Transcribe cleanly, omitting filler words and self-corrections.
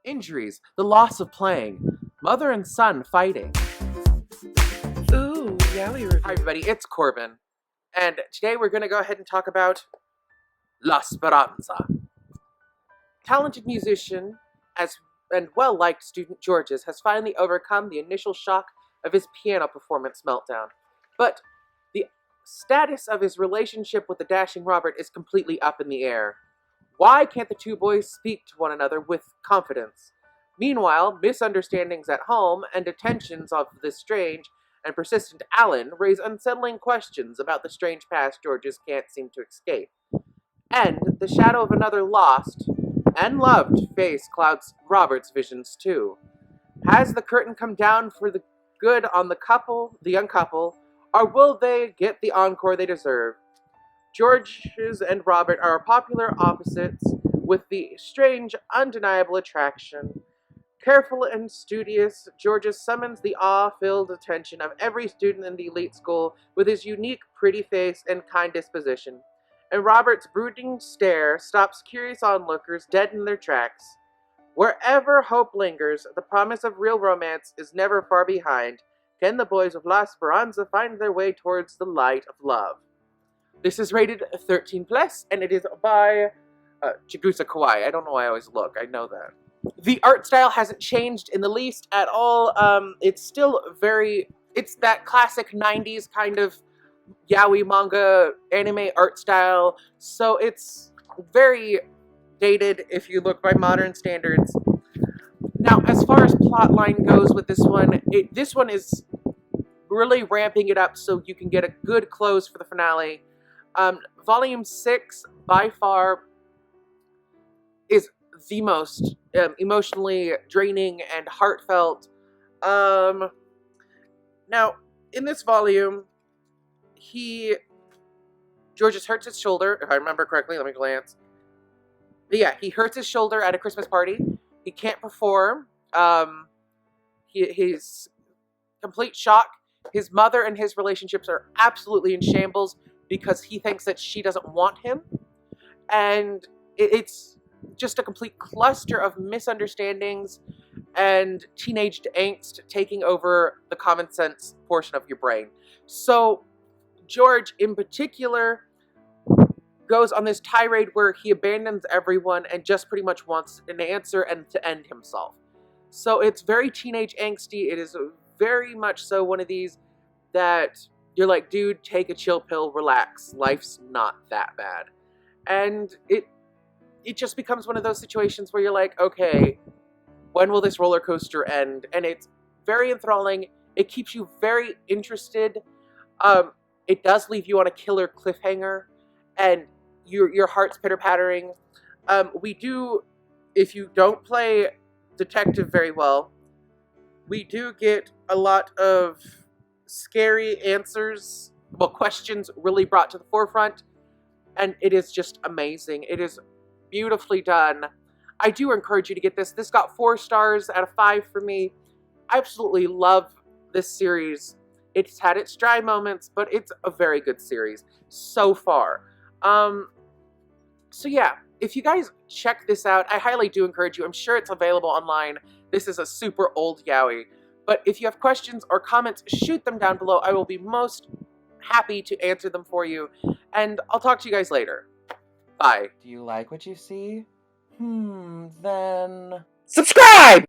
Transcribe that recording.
Injuries, the loss of playing, mother and son fighting. Ooh, Yaoi review. Hi everybody, it's Corbin, and today we're going to go ahead and talk about La Speranza. Talented musician and well-liked student Georges has finally overcome the initial shock of his piano performance meltdown, but the status of his relationship with the dashing Robert is completely up in the air. Why can't the two boys speak to one another with confidence? Meanwhile, misunderstandings at home and attentions of the strange and persistent Alan raise unsettling questions about the strange past Georges can't seem to escape. And the shadow of another lost and loved face clouds Robert's visions too. Has the curtain come down for the good on the young couple, or will they get the encore they deserve? Georges and Robert are popular opposites with the strange, undeniable attraction. Careful and studious, Georges summons the awe-filled attention of every student in the elite school with his unique, pretty face and kind disposition. And Robert's brooding stare stops curious onlookers dead in their tracks. Wherever hope lingers, the promise of real romance is never far behind. Can the boys of La Speranza find their way towards the light of love? This is rated 13+, and it is by Chigusa Kawaii. I don't know why I always look, I know that. The art style hasn't changed in the least at all. It's still it's that classic 90s kind of yaoi manga anime art style, so it's very dated if you look by modern standards. Now, as far as plotline goes with this one is really ramping it up so you can get a good close for the finale. Volume 6, by far, is the most emotionally draining and heartfelt. Now, in this volume, Georges hurts his shoulder, if I remember correctly, let me glance. But yeah, he hurts his shoulder at a Christmas party. He can't perform. He's complete shock. His mother and his relationships are absolutely in shambles because he thinks that she doesn't want him. And it's just a complete cluster of misunderstandings and teenage angst taking over the common sense portion of your brain. So George, in particular, goes on this tirade where he abandons everyone and just pretty much wants an answer and to end himself. So it's very teenage angsty. It is very much so one of these that you're like, dude, take a chill pill, relax. Life's not that bad. And it just becomes one of those situations where you're like, okay, when will this roller coaster end? And it's very enthralling. It keeps you very interested. It does leave you on a killer cliffhanger, and your heart's pitter-pattering. If you don't play detective very well, we do get a lot of scary answers, questions really brought to the forefront, and it is just amazing. It is beautifully done. I do encourage you to get this. This got 4 stars out of 5 for me. I absolutely love this series. It's had its dry moments, but it's a very good series so far. So yeah, if you guys check this out, I highly do encourage you. I'm sure it's available online. This is a super old yaoi. But if you have questions or comments, shoot them down below. I will be most happy to answer them for you. And I'll talk to you guys later. Bye. Do you like what you see? Then... Subscribe!